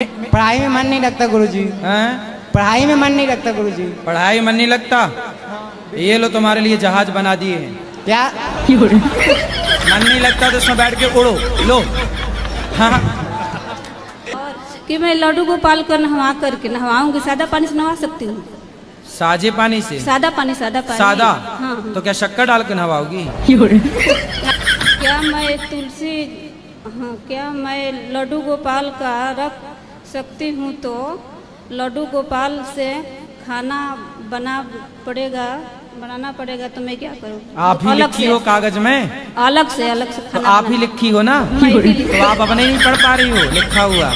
पढ़ाई में मन नहीं लगता गुरुजी। हैं? पढ़ाई में मन नहीं लगता गुरुजी। पढ़ाई मन नहीं लगता? ये लो तुम्हारे लिए जहाज बना दिए हैं। क्या मन नहीं लगता तो उसमें बैठ के उड़ो। लो। हाँ। कि मैं लड्डू गोपाल को नहवा करके नहवाऊंगी, सादा पानी से नहवा सकती हूँ? साजे पानी से? सादा पानी। सादा? हाँ। तो क्या शक्कर डाल के नहवाओगी? क्या मैं तुलसी, हाँ, क्या मैं लड्डू गोपाल का रख सकती हूँ? तो लड्डू गोपाल से खाना बनाना पड़ेगा तो मैं क्या करूँ? आप ही लिखी हो कागज में? अलग से तो खाना आप ही लिखी हो ना? तो आप अपने नहीं पढ़ पा रही हो लिखा हुआ।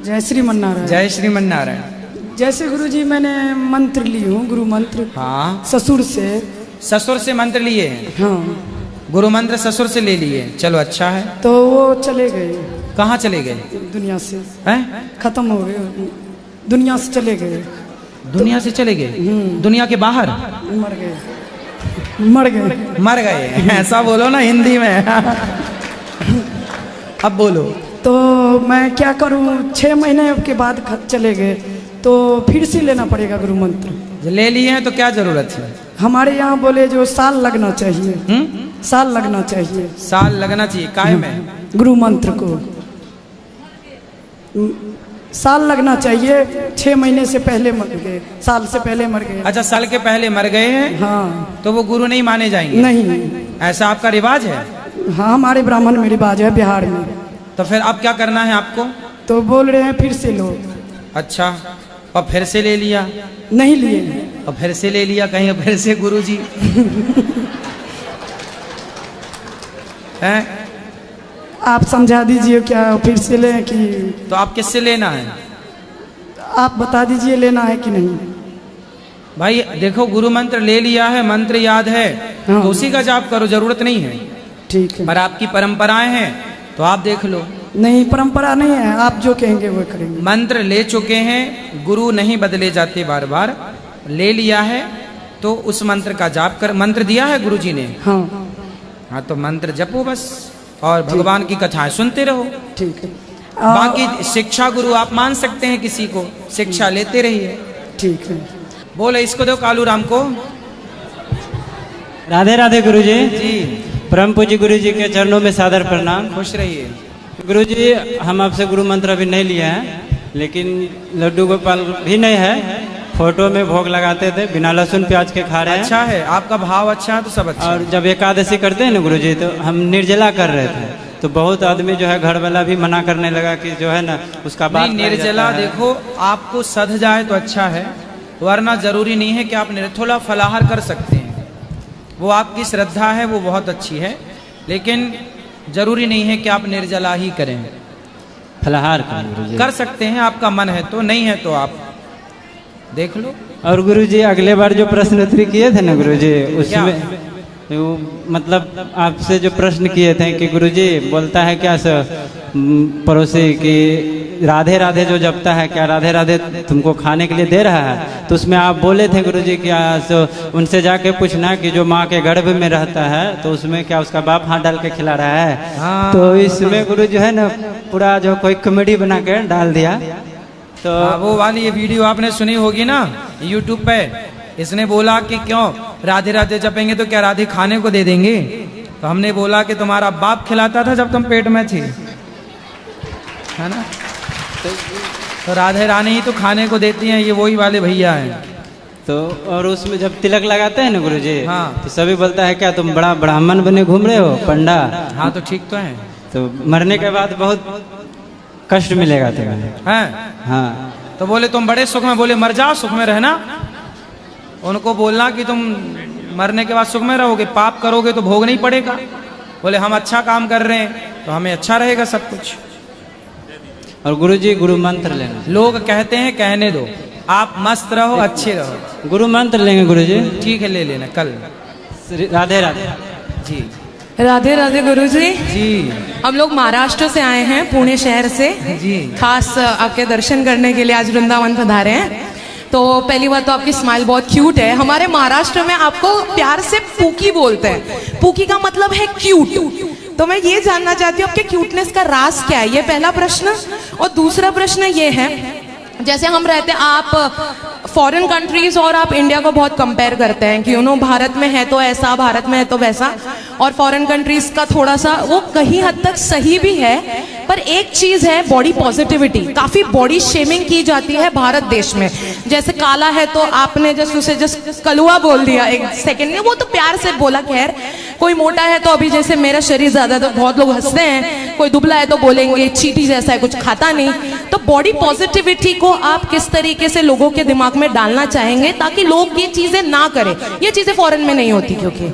जय श्रीमन्नारायण। जय श्रीमन्नारायण। जैसे गुरुजी मैंने मंत्र ली हूँ, गुरु मंत्र। हाँ। ससुर से। ससुर से मंत्र लिए हैं? हाँ। गुरु मंत्र ससुर से ले लिए। चलो अच्छा है। तो वो चले गए। कहाँ चले गए? दुनिया से। हैं? खत्म हो गए, दुनिया से चले गए। दुनिया से चले गए? दुनिया के बाहर? मर गए। मर गए। ऐसा बोलो ना हिंदी में। अब बोलो। तो मैं क्या करूँ, 6 महीने के बाद चले गए, तो फिर से लेना पड़ेगा गुरु मंत्र। ले लिए हैं तो क्या जरूरत है? हमारे यहाँ बोले जो साल लगना चाहिए। साल लगना चाहिए। साल लगना चाहिए काहे में? गुरु मंत्र को साल लगना चाहिए। 6 महीने से पहले मर गए, साल से पहले मर गए। अच्छा, साल के पहले मर गए हैं? हाँ। तो वो गुरु नहीं माने जाएंगे? नहीं। ऐसा आपका रिवाज है? हाँ, हमारे ब्राह्मण में रिवाज है बिहार में। तो फिर अब क्या करना है आपको? तो बोल रहे हैं फिर से लो। अच्छा, और फिर से ले लिया? नहीं लिए। और फिर से ले लिया कहीं फिर से गुरुजी। हैं? आप समझा दीजिए, क्या फिर से लें कि? तो आप किससे लेना है? आप बता दीजिए लेना है कि नहीं। भाई देखो, गुरु मंत्र ले लिया है, मंत्र याद है, हाँ। तो उसी का जाप करो, जरूरत नहीं है। ठीक है। पर आपकी परंपराएं हैं तो आप देख लो। नहीं, परंपरा नहीं है, आप जो कहेंगे वो करेंगे। मंत्र ले चुके हैं, गुरु नहीं बदले जाते बार बार। ले लिया है तो उस मंत्र का जाप कर। मंत्र दिया है गुरुजी ने? हाँ। हाँ, तो मंत्र जपो बस, और भगवान की कथाएं सुनते रहो। ठीक है। बाकी शिक्षा गुरु आप मान सकते हैं, किसी को शिक्षा लेते रहिए। ठीक है। बोले इसको दो कालू राम को। राधे राधे गुरुजी। जी। परम पूज्य गुरुजी के चरणों में सादर प्रणाम। खुश रहिए। गुरुजी, हम आपसे गुरु मंत्र अभी नहीं लिए हैं, लेकिन लड्डू गोपाल भी नहीं है। फोटो में भोग लगाते थे, बिना लहसुन प्याज के खा रहे हैं। अच्छा है, आपका भाव अच्छा है तो सब अच्छा। और जब एकादशी करते हैं ना गुरुजी, तो हम निर्जला कर रहे थे, तो बहुत आदमी जो है घर वाला भी मना करने लगा कि जो है ना उसका बात नहीं, निर्जला देखो आपको सध जाए तो अच्छा है, वरना जरूरी नहीं है कि आप थोड़ा फलाहार कर सकते हैं। वो आपकी श्रद्धा है, वो बहुत अच्छी है, लेकिन जरूरी नहीं है कि आप निर्जला ही करें। फलाहार करें गुरुजी। कर सकते हैं, आपका मन है तो, नहीं है तो आप देख लो। और गुरुजी, अगले बार जो प्रश्न उत्तरी किए थे ना गुरुजी, उसमें वो मतलब आपसे जो प्रश्न किए थे कि गुरुजी बोलता है क्या पड़ोसी कि राधे राधे जो जपता है, क्या राधे राधे तुमको खाने के लिए दे रहा है? तो उसमें आप बोले थे गुरुजी क्या उनसे जाके पूछना कि जो माँ के गर्भ में रहता है तो उसमें क्या उसका बाप हाथ डाल के खिला रहा है? हाँ। तो इसमें गुरु जो है ना पूरा जो कोई कॉमेडी बना के डाल दिया। तो वो वाली ये वीडियो आपने सुनी होगी ना YouTube पे। इसने बोला कि क्यों राधे राधे जपेंगे तो क्या राधे खाने को दे देंगे? तो हमने बोला कि तुम्हारा बाप खिलाता था जब तुम पेट में थे, है ना? तो राधे रानी ही तो खाने को देती हैं, ये वही वाले भैया हैं। तो और उसमें जब तिलक लगाते हैं ना गुरुजी, हाँ। तो सभी बोलता है क्या तुम बड़ा ब्राह्मण बने घूम रहे हो पंडा? हाँ, तो ठीक तो है। तो मरने के बाद बहुत कष्ट मिलेगा तुम्हें। हैं? हाँ। तो बोले तुम बड़े सुख में, बोले मर जाओ सुख में रहना। उनको बोलना कि तुम मरने के बाद सुख में रहोगे, पाप करोगे तो भोग नहीं पड़ेगा। बोले हम अच्छा काम कर रहे हैं तो हमें अच्छा रहेगा सब कुछ। और गुरुजी, गुरु मंत्र लेना। लोग कहते हैं, कहने दो, आप मस्त रहो, अच्छे रहो। गुरु मंत्र लेंगे गुरुजी। ठीक है, ले लेना कल। राधे राधे जी। राधे राधे गुरुजी। जी। हम लोग महाराष्ट्र से आए हैं, पुणे शहर से। जी। खास आपके दर्शन करने के लिए आज वृंदावन पधारे हैं। तो पहली बात तो आपकी स्माइल बहुत क्यूट है। हमारे महाराष्ट्र में आपको प्यार से पूकी बोलते हैं। पूकी का मतलब है क्यूट। तो मैं ये जानना चाहती हूँ आपके क्यूटनेस का राज क्या है, ये पहला प्रश्न। और दूसरा प्रश्न ये है, जैसे हम रहते हैं, आप फॉरेन कंट्रीज और आप इंडिया को बहुत कंपेयर करते हैं कि भारत में है तो ऐसा, भारत में है तो वैसा, और फॉरेन कंट्रीज का थोड़ा सा वो कहीं हद तक सही भी है, पर एक चीज है बॉडी पॉजिटिविटी, काफी बॉडी शेमिंग की जाती है भारत देश में। जैसे काला है तो आपने जस्ट उसे जस्ट कलुआ बोल दिया एक सेकंड में, वो तो प्यार से बोला, खैर। कोई मोटा है तो अभी जैसे मेरा शरीर ज्यादा तो बहुत लोग हंसते हैं, कोई दुबला है तो बोलेंगे चीटी जैसा है, कुछ खाता नहीं। तो बॉडी पॉजिटिविटी को आप किस तरीके से लोगों के दिमाग में डालना चाहेंगे ताकि लोग ये चीजें ना करें? ये चीजें फॉरेन में नहीं होती, क्योंकि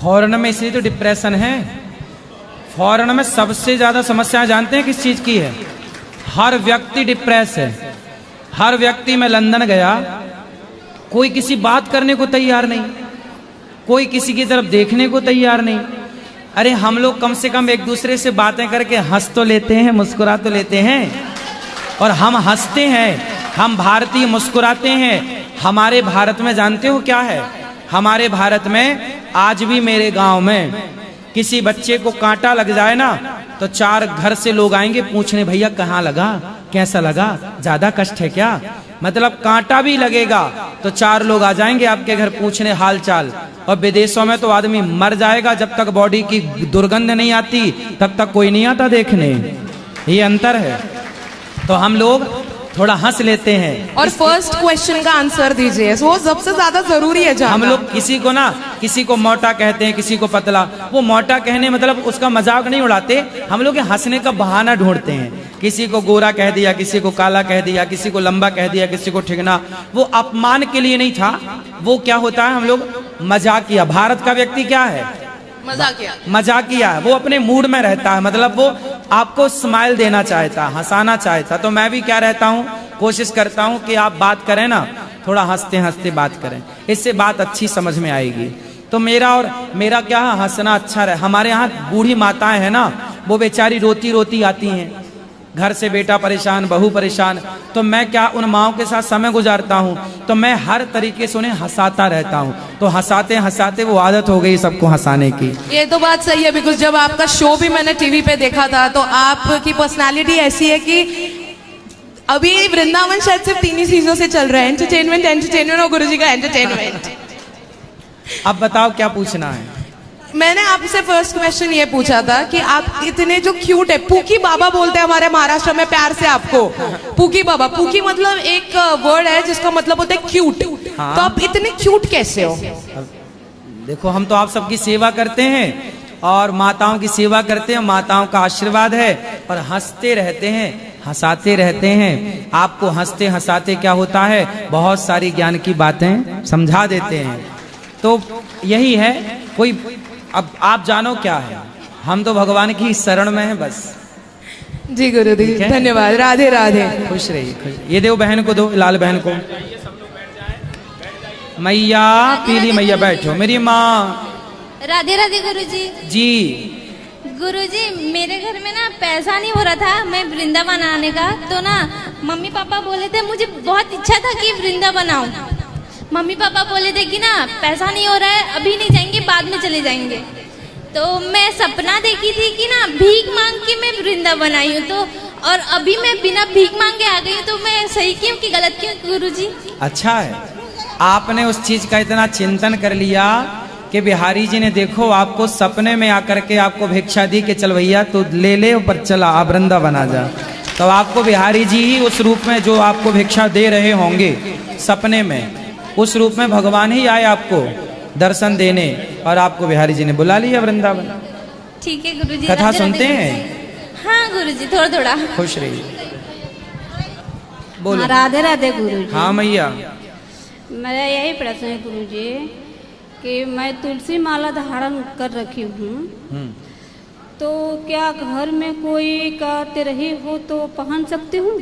फॉरेन में इसलिए तो डिप्रेशन है। फॉरेन में सबसे ज्यादा समस्या जानते हैं किस चीज की है? हर व्यक्ति डिप्रेस है। हर व्यक्ति, मैं लंदन गया, कोई किसी बात करने को तैयार नहीं, कोई किसी की तरफ देखने को तैयार नहीं। अरे हम लोग कम से कम एक दूसरे से बातें करके हंस तो लेते हैं, मुस्कुरा तो लेते हैं, और हम हंसते हैं, हम भारतीय मुस्कुराते हैं। हमारे भारत में जानते हो क्या है? हमारे भारत में आज भी मेरे गांव में किसी बच्चे को कांटा लग जाए ना तो 4 घर से लोग आएंगे पूछने, भैया कहाँ लगा, कैसा लगा, ज्यादा कष्ट है क्या? मतलब कांटा भी लगेगा तो 4 लोग आ जाएंगे आपके घर पूछने हाल चाल। और विदेशों में तो आदमी मर जाएगा, जब तक बॉडी की दुर्गंध नहीं आती तब तक कोई नहीं आता देखने। ये अंतर है। तो हम लोग थोड़ा हंस लेते हैं। और फर्स्ट क्वेश्चन का आंसर दीजिए, वो सबसे ज्यादा जरूरी है। हम लोग किसी को मोटा कहते हैं, किसी को पतला। वो मोटा कहने मतलब उसका मजाक नहीं उड़ाते, हम लोग हंसने का बहाना ढूंढते हैं। किसी को गोरा कह दिया, किसी को काला कह दिया, किसी को लंबा कह दिया, किसी को ठिकना। वो अपमान के लिए नहीं था, वो क्या होता है, हम लोग मजाकिया। भारत का व्यक्ति क्या है? मजाकिया है। वो अपने मूड में रहता है, मतलब वो आपको स्माइल देना चाहता, हंसाना चाहता। तो मैं भी क्या रहता हूँ, कोशिश करता हूँ कि आप बात करें ना, थोड़ा हंसते हंसते बात करें, इससे बात अच्छी समझ में आएगी। तो मेरा क्या है, हंसना अच्छा रहे। हमारे यहाँ बूढ़ी माताएं हैं ना, वो बेचारी रोती रोती आती हैं, घर से बेटा परेशान, बहू परेशान। तो मैं क्या उन माओं के साथ समय गुजारता हूँ, तो मैं हर तरीके से उन्हें हंसाता रहता हूँ। तो हंसाते हंसाते वो आदत हो गई सबको हंसाने की। ये तो बात सही है, बिकॉज जब आपका शो भी मैंने टीवी पे देखा था तो आपकी पर्सनालिटी ऐसी है कि अभी वृंदावन शायद सिर्फ 3 ही चीजों से चल रहा है, एंटरटेनमेंट और गुरुजी का एंटरटेनमेंट। अब बताओ क्या पूछना है? मैंने आपसे फर्स्ट क्वेश्चन ये पूछा था कि आप इतने जो क्यूट है, पूकी बाबा बोलते हैं हमारे महाराष्ट्र में प्यार से आपको, पूकी बाबा। पूकी मतलब एक वर्ड है जिसका मतलब होता है क्यूट। हाँ। तो आप इतने क्यूट कैसे हो? देखो, हम तो आप सबकी सेवा करते हैं और माताओं की सेवा करते हैं, माताओं का आशीर्वाद है, और हंसते रहते हैं, हंसाते रहते हैं। आपको हंसते हंसाते क्या होता है, बहुत सारी ज्ञान की बातें समझा देते हैं। तो यही है। कोई अब आप जानो क्या है, हम तो भगवान की शरण में हैं बस। जी गुरुजी, धन्यवाद। राधे राधे। खुश रहिए, खुश। ये दो बहन को दो, लाल बहन को। मैया, पीली मैया बैठो, मेरी माँ। राधे राधे गुरुजी। जी गुरुजी, मेरे घर में ना पैसा नहीं हो रहा था मैं वृंदावन आने का, तो ना मम्मी पापा बोले थे, मुझे बहुत इच्छा था कि वृंदावन आऊं। मम्मी पापा बोले थे कि ना पैसा नहीं हो रहा है, अभी नहीं जाएंगे, बाद में चले जाएंगे। तो मैं सपना देखी थी कि ना भीख मांग के मैं वृंदावन आई हूँ, तो और अभी मैं बिना भीख मांगे आ गई, तो मैं सही क्यों कि गलत क्यों गुरुजी? अच्छा है, आपने उस चीज का इतना चिंतन कर लिया कि बिहारी जी ने देखो आपको सपने में आकर के आपको भिक्षा दी कि चल भैया तो ले ले, ऊपर चला आ वृंदावन आ जा। तो आपको बिहारी जी ही उस रूप में जो आपको भिक्षा दे रहे होंगे सपने में, उस रूप में भगवान ही आए आपको दर्शन देने, और आपको बिहारी जी ने बुला लिया वृंदावन। ठीक है गुरुजी। कथा सुनते हैं? हाँ गुरुजी, थोड़ा थोड़ा। खुश रहिए, बोलो। राधे राधे गुरुजी। हाँ मैया। मेरा यही प्रश्न है गुरुजी कि मैं तुलसी माला धारण कर रखी हूँ, तो क्या घर में कोई का तेरही हो तो पहन सकती हूँ?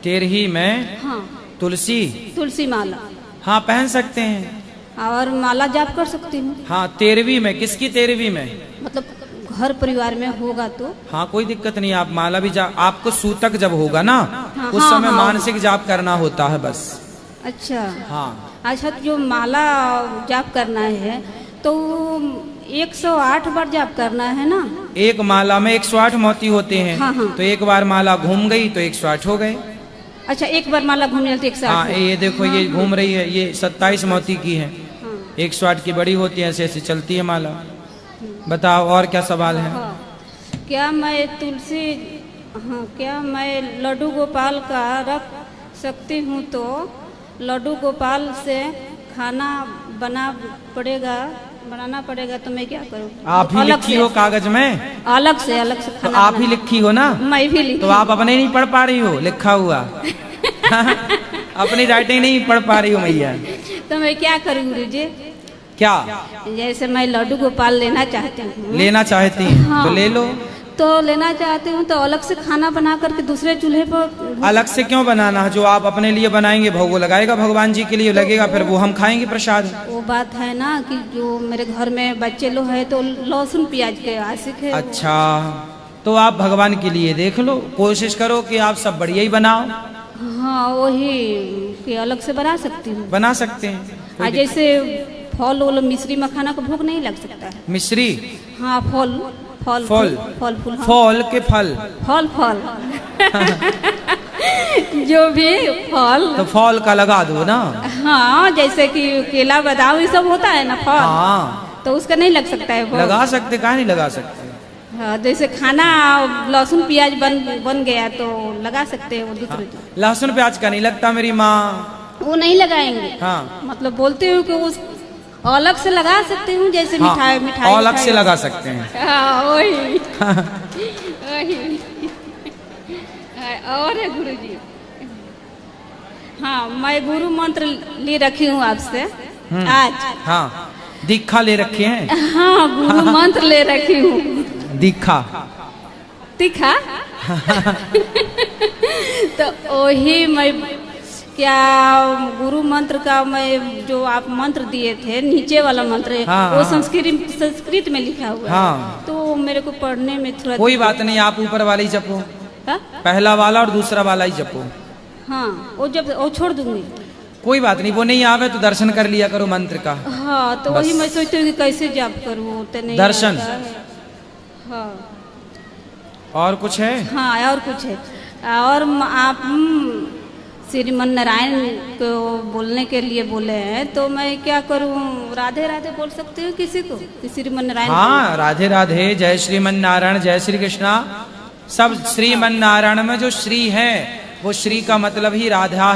तेरही में? हाँ। तुलसी माला? हाँ पहन सकते हैं। और माला जाप कर सकती हूँ? हाँ। 13वीं में? किसकी 13वीं में? मतलब घर परिवार में होगा तो? हाँ कोई दिक्कत नहीं, आप माला भी जाप, आपको सूतक जब होगा ना, हाँ, उस समय मानसिक जाप करना होता है बस। अच्छा। हाँ। अच्छा, जो माला जाप करना है तो 108 बार जाप करना है ना। एक माला में 108 मोती होते हैं। हाँ, हाँ। तो एक बार माला घूम गई तो 108 हो गए। अच्छा, एक बार माला घूम जाती 108। हाँ, ये देखो ये घूम रही है, ये 27 मोती की है। हाँ। 108 की बड़ी होती है, ऐसे ऐसे चलती है माला। बताओ और क्या सवाल है? हाँ। क्या मैं लड्डू गोपाल का रख सकती हूँ? तो लड्डू गोपाल से खाना बनाना पड़ेगा तो मैं क्या करूँ? आप ही लिखी हो कागज में? अलग से तो खाना आप ही लिखी हो ना? मैं भी लिखी। तो आप अपने नहीं पढ़ पा रही हो लिखा हुआ? अपनी राइटिंग नहीं पढ़ पा रही हो मैया? तो मैं क्या करूँ गुरुजी? क्या? जैसे मैं लड्डू गोपाल लेना चाहती हूँ। लेना चाहती हैं? हाँ। तो ले लो। तो लेना चाहती हूँ तो अलग से खाना बना करके दूसरे चूल्हे पर। अलग से क्यों बनाना? जो आप अपने लिए बनाएंगे भोग लगाएगा भगवान जी के लिए लगेगा, फिर वो हम खाएंगे प्रसाद। वो बात है ना कि जो मेरे घर में बच्चे लोग हैं तो लहसुन प्याज के आशिक है। अच्छा, तो आप भगवान के लिए देख लो, कोशिश करो कि आप सब बढ़िया ही बनाओ। हाँ, वही कि अलग से बना सकती हूँ। बना सकते हैं। जैसे फल वल मिश्री मखाना का भोग नहीं लग सकता है? मिश्री? हाँ, फल फल फल हाँ। फल के फल जो भी फल। तो फल का लगा दो ना। हाँ, जैसे कि केला बादाम ये सब होता है ना फल। हाँ, तो उसका नहीं लग सकता है भोग? लगा सकते, काहे नहीं लगा सकते? हाँ, जैसे खाना लहसुन प्याज बन गया तो लगा सकते हैं वो दूसरे। लहसुन प्याज का नहीं लगता मेरी माँ। वो नहीं लगाएंगे? हाँ। मतलब बोलते हो कि उस अलग से लगा सकते हूँ, जैसे हाँ, मिठाई अलग से लगा सकते हैं। हाँ, वही वही। और है गुरुजी। हाँ, मैं गुरु मंत्र ले रखी हूँ आपसे आज। हाँ, दीक्षा ले रखे हैं? हाँ, गुरु मंत्र ले रखी हूँ। दीक्षा? तीखा? तो वही मैं क्या गुरु मंत्र का मैं जो आप मंत्र दिए थे नीचे वाला मंत्र। हाँ, वो हाँ। संस्कृत में लिखा हुआ है। हाँ। तो मेरे को पढ़ने में थोड़ा कोई बात नहीं, आप ऊपर वाला ही जपो। हाँ? पहला वाला और दूसरा वाला ही जपो। हाँ, वो छोड़ दूंगी। कोई बात नहीं, वो नहीं आवे तो दर्शन कर लिया करो मंत्र का। हाँ, तो वही मैं सोचती हूँ कि कैसे जप करूँ तो नहीं दर्शन। आता है। हाँ और कुछ है? हाँ, और कुछ है। और आप श्रीमन नारायण को बोलने के लिए बोले हैं, तो मैं क्या करूं? राधे राधे बोल सकती हूँ किसी को कि श्रीमन नारायण? हाँ, राधे राधे, जय श्रीमन नारायण, जय श्री कृष्णा। सब श्रीमन नारायण में जो श्री है वो श्री का मतलब ही राधा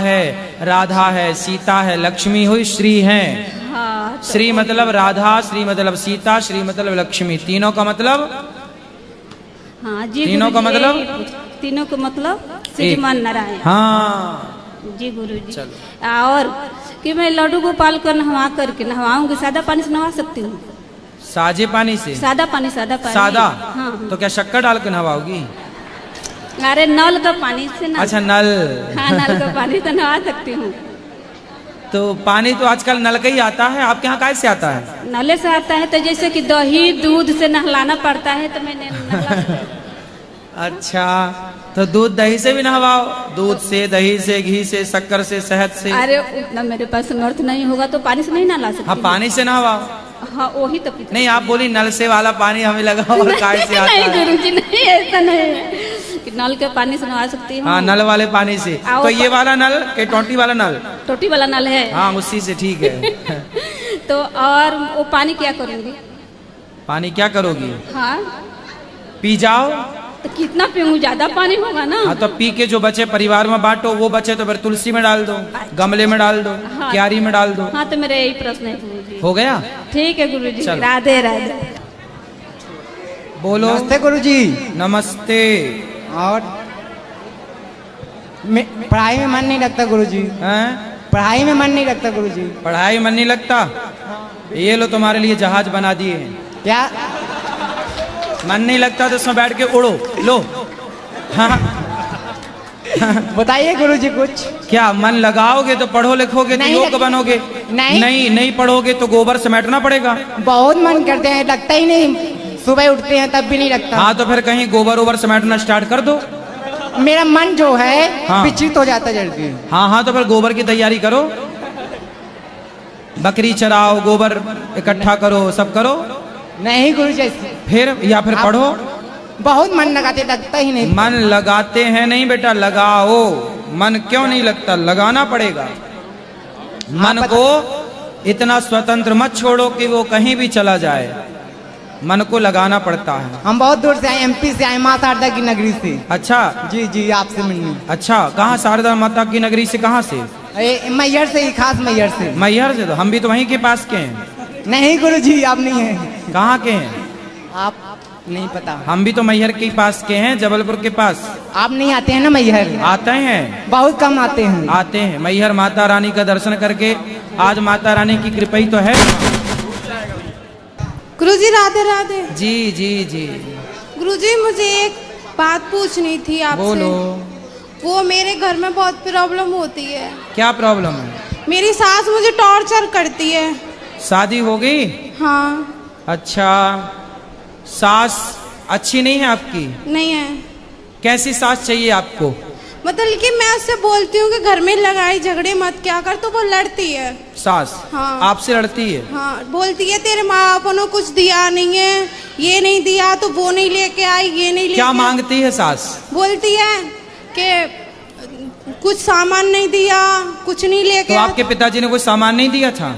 है, सीता है, लक्ष्मी हुई, श्री है। हाँ, तो श्री मतलब राधा, श्री मतलब सीता, श्री मतलब लक्ष्मी, तीनों का मतलब? हाँ जी, तीनों का गुरुजी, मतलब? तीनों का मतलब श्रीमन नारायण। हाँ जी गुरुजी। चलो। और कि मैं लड्डू गोपाल को नहवाऊंगी, सादा पानी से नहवा सकती हूँ? साजे पानी से? सादा पानी। सादा? हाँ। तो क्या शक्कर डाल के नहवाओगी? अरे नल का पानी से ना। अच्छा, नल। हाँ, नल का पानी से नहा सकती हूँ। तो पानी तो आजकल नल का ही आता है, आपके यहाँ कैसे आता है? नले से आता है, तो जैसे कि दही दूध से नहलाना पड़ता है तो मैंने नहला। अच्छा, तो दूध दही से भी नहवाओ, दूध से, दही से, घी से, शक्कर से, शहद से। अरे उतना मेरे पास समर्थ नहीं होगा तो पानी से नहीं नहला सकती। हाँ, पानी से नहवाओ। हाँ, वही तो नहीं, आप बोली नल से वाला पानी हमें लगा और काय से आता नहीं है? गुरुजी, नहीं, ऐसा नहीं है कि नल के पानी से नहा सकती हूँ। हाँ, नल वाले पानी से। आओ, तो ये वाला नल के टोटी वाला नल? टोटी वाला नल है। हाँ, उसी से ठीक है। तो और वो पानी क्या करूँगी? पानी क्या करोगी? हाँ, पी जाओ। तो कितना पीऊँ? ज्यादा पानी होगा ना। हाँ, तो पी के जो बचे परिवार में बांटो, वो बचे तो फिर तुलसी में डाल दो, गमले में डाल दो, हाँ। क्यारी में डाल दो। हाँ, तो मेरा यही प्रश्न है गुरुजी। हो गया? ठीक है गुरुजी, चलो। राधे राधे। बोलो। नमस्ते गुरुजी। नमस्ते। और पढ़ाई में मन नहीं लगता गुरुजी। हैं? पढ़ाई में मन नहीं लगता गुरुजी। पढ़ाई में मन नहीं लगता? ये लो तुम्हारे लिए जहाज बना दिए हैं। क्या? मन नहीं लगता तो इसमें बैठ के उड़ो, लो। हाँ। बताइए गुरुजी कुछ। क्या मन लगाओगे तो पढ़ो लिखोगे तो नहीं योग बनोगे? नहीं पढ़ोगे तो गोबर समेटना पड़ेगा। बहुत मन करते हैं, लगता ही नहीं। सुबह उठते हैं तब भी नहीं लगता। हाँ, तो फिर कहीं गोबर ओबर समेटना स्टार्ट कर दो। मेरा मन जो है हाँ। विचलित हो जाता जल्दी। हाँ, तो फिर गोबर की तैयारी करो, बकरी चराओ, गोबर इकट्ठा करो, सब करो, नहीं गुरुजी, फिर या फिर पढ़ो। बहुत मन लगाते, लगता ही नहीं। मन लगाते हैं नहीं बेटा, लगाओ। मन क्यों नहीं लगता, लगाना पड़ेगा। मन को इतना स्वतंत्र मत छोड़ो कि वो कहीं भी चला जाए, मन को लगाना पड़ता है। हम बहुत दूर से आए, एमपी से आए, माँ शारदा की नगरी से। अच्छा जी जी, आपसे मिलने। अच्छा, कहाँ शारदा माता की नगरी से? कहाँ से? मैहर से ही, खास मैहर से। मैहर से? तो हम भी तो वहीं के पास के हैं। नहीं गुरुजी, आप नहीं हैं। कहाँ के हैं? आप नहीं पता। हम भी तो मैहर के पास के हैं, जबलपुर के पास। आप नहीं आते हैं ना मैहर? आते हैं, बहुत कम आते हैं। आते हैं मैहर माता रानी का दर्शन करके। आज माता रानी की कृपा ही तो है। गुरुजी राधे राधे। जी जी जी, गुरुजी मुझे एक बात पूछनी थी आपसे। बोलो। वो मेरे घर में बहुत प्रॉब्लम होती है। क्या प्रॉब्लम है? मेरी सास मुझे टॉर्चर करती है। शादी हो गई? हाँ। अच्छा, सास अच्छी नहीं है आपकी? नहीं है। कैसी सास चाहिए आपको? मतलब कि मैं उससे बोलती हूँ कि घर में लड़ाई झगड़े मत क्या कर, तो वो लड़ती है। सास? हाँ। आपसे लड़ती है? हाँ, बोलती है तेरे माँ बाप ने कुछ दिया नहीं है, ये नहीं दिया तो वो नहीं लेके आई, ये नहीं लेके। क्या मांगती है सास? बोलती है कि कुछ सामान नहीं दिया, कुछ नहीं लेके। तो आपके पिताजी ने कोई सामान नहीं दिया था?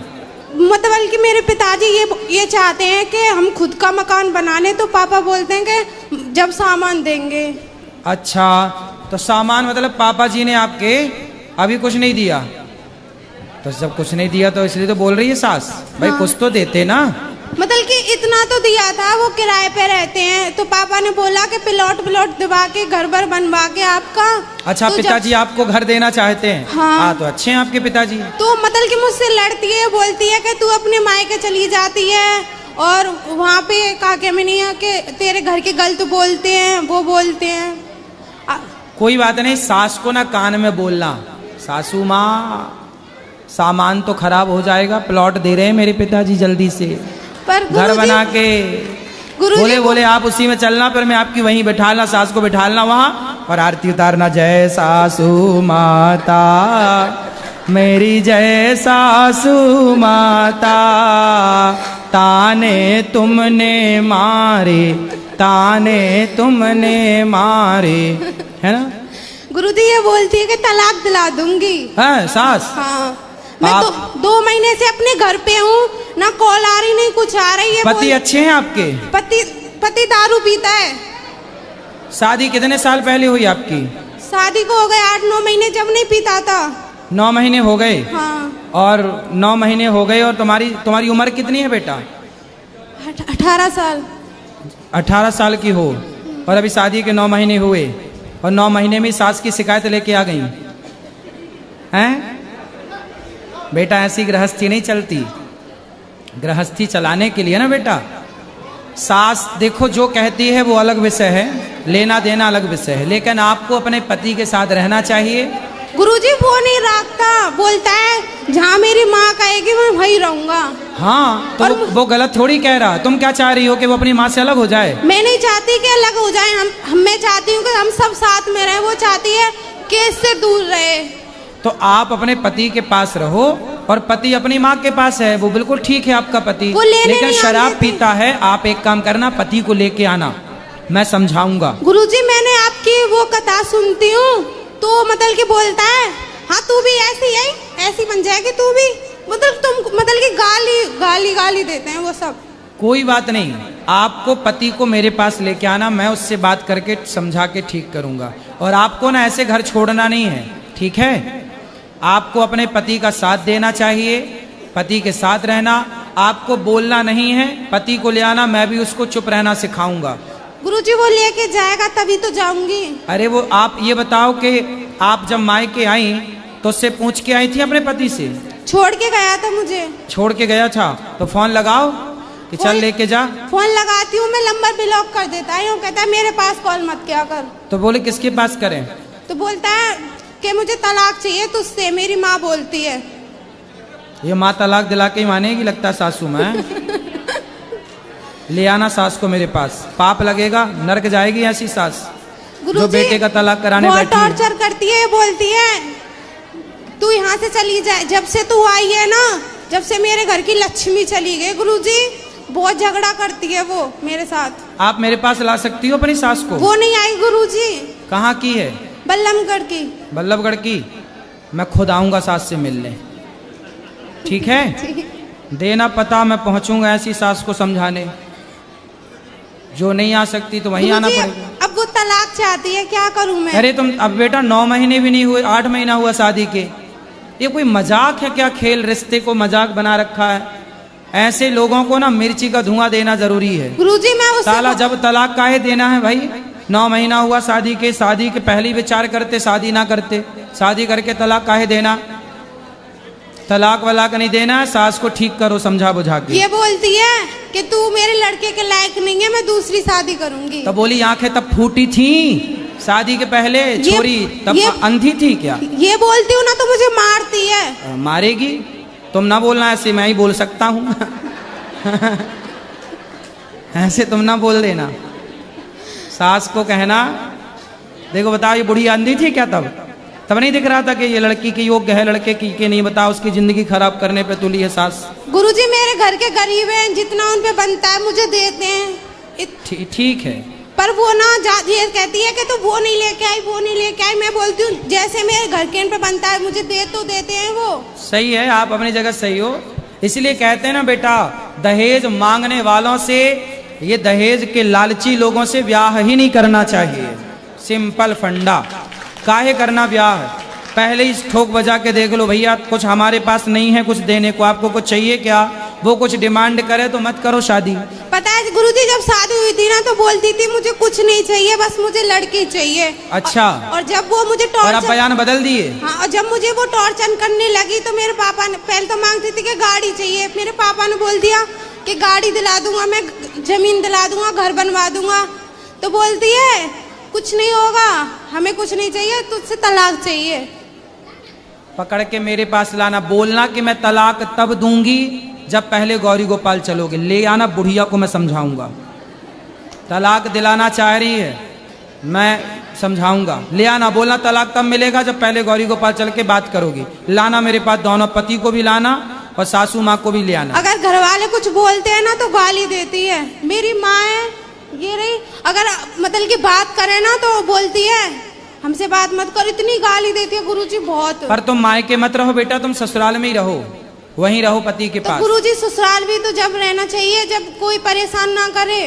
मतलब कि मेरे पिताजी ये चाहते हैं कि हम खुद का मकान बना लें, तो पापा बोलते हैं कि जब सामान देंगे। अच्छा, तो सामान मतलब पापा जी ने आपके अभी कुछ नहीं दिया? तो जब कुछ नहीं दिया तो इसलिए तो बोल रही है सास, भाई हाँ। कुछ तो देते ना। मतलब कि इतना तो दिया था, वो किराए पे रहते हैं, तो पापा ने बोला कि प्लॉट दिवा के घर भर बनवा के आपका। अच्छा, तो पिताजी आपको घर देना चाहते हैं? हाँ। तो अच्छे हैं आपके पिताजी। तो मतलब कि मुझसे लड़ती है, बोलती है कि तू अपने मायके चली जाती है और वहाँ पे काके में नहीं है कि तेरे घर के गलत बोलते हैं, वो बोलते हैं। कोई बात नहीं, सास को ना कान में बोलना, सासू माँ सामान तो खराब हो जाएगा, प्लॉट दे रहे हैं मेरे पिताजी जल्दी से, पर घर बना के। बोले बोले आप उसी में चलना, पर मैं आपकी वहीं बैठालना, सास को बैठालना वहाँ और आरती उतारना। जय सासू माता मेरी, जय सासू माता, ताने तुमने मारे, ताने तुमने मारे, है ना? गुरुजी ये बोलती है कि तलाक दिला दूंगी। है सास? हाँ, मैं तो 2 महीने से अपने घर पे हूँ, ना कॉल आ रही नहीं कुछ आ रही है। पति अच्छे हैं आपके? पति दारू पीता है। शादी कितने साल पहले हुई आपकी? शादी को हो गए 8-9 महीने, जब नहीं पीता था। 9 महीने हो गए? हाँ। और 9 महीने हो गए, और तुम्हारी उम्र कितनी है बेटा? 18 साल। 18 साल की हो, और अभी शादी के 9 महीने हुए, और 9 महीने में सास की शिकायत लेके आ गई हैं? बेटा ऐसी गृहस्थी नहीं चलती। गृहस्थी चलाने के लिए ना बेटा, सास देखो जो कहती है वो अलग विषय है, लेना देना अलग विषय है, लेकिन आपको अपने पति के साथ रहना चाहिए। गुरुजी वो नहीं रखता, बोलता है जहाँ मेरी माँ कहेगी मैं वहीं रहूंगा। हाँ, तो वो गलत थोड़ी कह रहा। तुम क्या चाह रही हो कि वो अपनी माँ से अलग हो जाए? मैं नहीं चाहती कि अलग हो जाए, मैं चाहती हूँ कि हम सब साथ में रहें। वो चाहती है कि इससे दूर रहे। तो आप अपने पति के पास रहो, और पति अपनी माँ के पास है, वो बिल्कुल ठीक है आपका पति, लेकिन शराब पीता है। आप एक काम करना, पति को लेके आना, मैं समझाऊंगा। गुरुजी मैंने आपकी वो कथा सुनती हूँ, तो मतलब कि बोलता है हाँ तू भी ऐसी है, ऐसी बन जाएगी तू भी। मतलब कि गाली देते हैं वो सब। कोई बात नहीं, आपको पति को मेरे पास लेके आना, मैं उससे बात करके समझा के ठीक करूंगा। और आपको ना ऐसे घर छोड़ना नहीं है, ठीक है? आपको अपने पति का साथ देना चाहिए, पति के साथ रहना, आपको बोलना नहीं है। पति को ले आना, मैं भी उसको चुप रहना सिखाऊंगा। गुरुजी वो लेके जाएगा तभी तो जाऊंगी। अरे वो आप ये बताओ कि आप जब मायके आई तो उससे पूछ के आई थी अपने पति से? छोड़ के गया था मुझे। छोड़ के गया था, तो फोन लगाओ कि चल लेके जा। फोन लगाती हूँ मैं, नंबर ब्लॉक कर देता है, कहता है मेरे पास कॉल मत किया कर। तो बोले किसके पास करें? तो बोलता है कि मुझे तलाक चाहिए तुझसे, मेरी माँ बोलती है। ये माँ तलाक दिला के ही मानेगी लगता सासू में। ले आना सास को मेरे पास, पाप लगेगा, नरक जाएगी ऐसी सास जो बेटे का तलाक कराने बैठी है। टॉर्चर करती है, बोलती है तू यहाँ से चली जाए। जब से तू आई है ना, जब से मेरे घर की लक्ष्मी चली गई गुरुजी, बहुत झगड़ा करती है वो मेरे साथ। आप मेरे पास ला सकती हो अपनी सास को? वो नहीं आई गुरुजी। कहाँ की है? बल्लभगढ़ की। बल्लभगढ़ की? मैं खुद आऊंगा सास से मिलने, ठीक है? देना पता, मैं पहुंचूंगा ऐसी सास को समझाने। जो नहीं आ सकती तो वहीं आना पड़ेगा। अब वो तलाक चाहती है, क्या करूं मैं? अरे तुम अब बेटा 9 महीने भी नहीं हुए, 8 महीना हुआ शादी के। ये कोई मजाक है क्या? खेल रिश्ते को मजाक बना रखा है। ऐसे लोगों को ना मिर्ची का धुआं देना जरूरी है। गुरुजी मैं उससे साला जब तलाक काहे देना है भाई? 9 महीना हुआ शादी के, शादी के पहले विचार करते, शादी ना करते। शादी करके तलाक काहे देना? तलाक वलाक नहीं देना है, सास को ठीक करो समझा बुझा के। ये बोलती है कि तू मेरे लड़के के लायक नहीं है, मैं दूसरी शादी करूंगी। तब बोली आंखें तब फूटी थी शादी के पहले? छोरी तब अंधी थी क्या? ये बोलती हूँ ना तो मुझे मारती है। मारेगी? तुम ना बोलना ऐसे, मैं ही बोल सकता हूँ। ऐसे तुम ना बोल देना। सास को कहना देखो बताओ ये बुढ़ी अंधी थी क्या? तब नहीं दिख रहा था कि ये लड़की के योग्य है, लड़के की के नहीं? बताओ उसकी जिंदगी खराब करने पे तुली है सास। गुरुजी मेरे घर के गरीब हैं, जितना उन पे बनता है मुझे देते हैं। ठीक है, पर वो ना ये कहती है कि तू वो नहीं लेके आई, वो नहीं लेके आई। मैं बोलती हूँ जैसे मेरे घर के इन पे बनता है मुझे दे तो देते हैं वो। सही है, आप अपनी जगह सही हो। इसलिए कहते हैं ना बेटा, दहेज मांगने वालों से, ये दहेज के लालची लोगों से ब्याह ही नहीं करना चाहिए। सिंपल फंडा। काहे करना ब्याह? पहले ही ठोक बजा के देख लो भैया, कुछ हमारे पास नहीं है कुछ देने को, आपको कुछ चाहिए क्या? वो कुछ डिमांड करे तो मत करो शादी। पता है गुरुजी जब शादी हुई थी ना तो बोलती थी मुझे कुछ नहीं चाहिए, बस मुझे लड़की चाहिए। अच्छा। और जब वो मुझे और अब बयान बदल दिए? हाँ, और जब मुझे वो टॉर्चर करने लगी तो मेरे पापा ने पहले तो मांगती थी कि गाड़ी चाहिए। मेरे पापा ने बोल दिया कि गाड़ी दिला दूंगा, मैं जमीन दिला दूंगा, घर बनवा दूंगा। तो बोलती है कुछ नहीं होगा, हमें कुछ नहीं चाहिए, तुझसे तलाक चाहिए। पकड़ के मेरे पास लाना, बोलना कि मैं तलाक तब दूंगी जब पहले गौरी गोपाल चलोगे। ले आना, बुढ़िया को मैं समझाऊंगा। तलाक दिलाना चाह रही है, मैं समझाऊंगा। ले आना, बोलना तलाक तब मिलेगा जब पहले गौरी गोपाल चल के बात करोगी। लाना मेरे पास दोनों, पति को भी लाना और सासू माँ को भी ले आना। अगर घर वाले कुछ बोलते हैं ना तो गाली देती है। मेरी माँ है ये रही, अगर मतलब की बात करे ना तो बोलती है हमसे बात मत करो, इतनी गाली देती है गुरुजी बहुत। पर तुम मायके मत रहो बेटा, तुम ससुराल में ही रहो, वहीं रहो पति के पास। गुरुजी ससुराल भी तो जब रहना चाहिए जब कोई परेशान ना करे।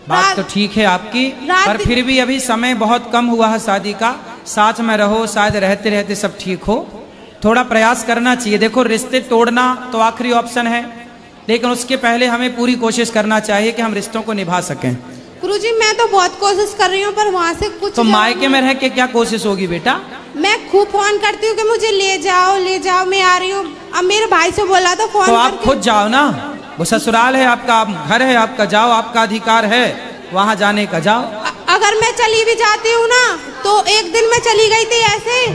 बात तो ठीक है आपकी, पर फिर भी अभी समय बहुत कम हुआ है शादी का। साथ में रहो, शायद रहते रहते सब ठीक हो। थोड़ा प्रयास करना चाहिए। देखो रिश्ते तोड़ना तो आखिरी ऑप्शन है, लेकिन उसके पहले हमें पूरी कोशिश करना चाहिए कि हम रिश्तों को निभा सकें। गुरुजी मैं तो बहुत कोशिश कर रही हूँ पर वहाँ से कुछ। तो मायके में रह के क्या कोशिश होगी बेटा? मैं खूब फोन करती हूँ कि मुझे ले जाओ ले जाओ, मैं आ रही हूँ। अब मेरे भाई से बोला तो फोन तो आप खुद जाओ ना, वो ससुराल है आपका, घर है आपका, जाओ, आपका अधिकार है वहाँ जाने का, जाओ। अगर मैं चली भी जाती हूँ ना तो एक दिन मैं चली गई थी ऐसे,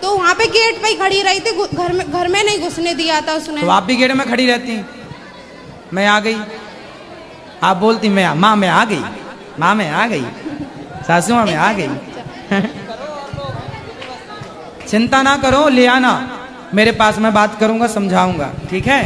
तो वहाँ पे गेट पे ही खड़ी रही थी, घर में नहीं घुसने दिया था उसने। तो आप भी गेट में खड़ी रहती? मैं आ गई, आप बोलती मैं माँ मैं आ गई, माँ मैं आ गई, सासू माँ मैं आ गई। चिंता ना करो, ले आना मेरे पास, मैं बात करूंगा, समझाऊंगा, ठीक है?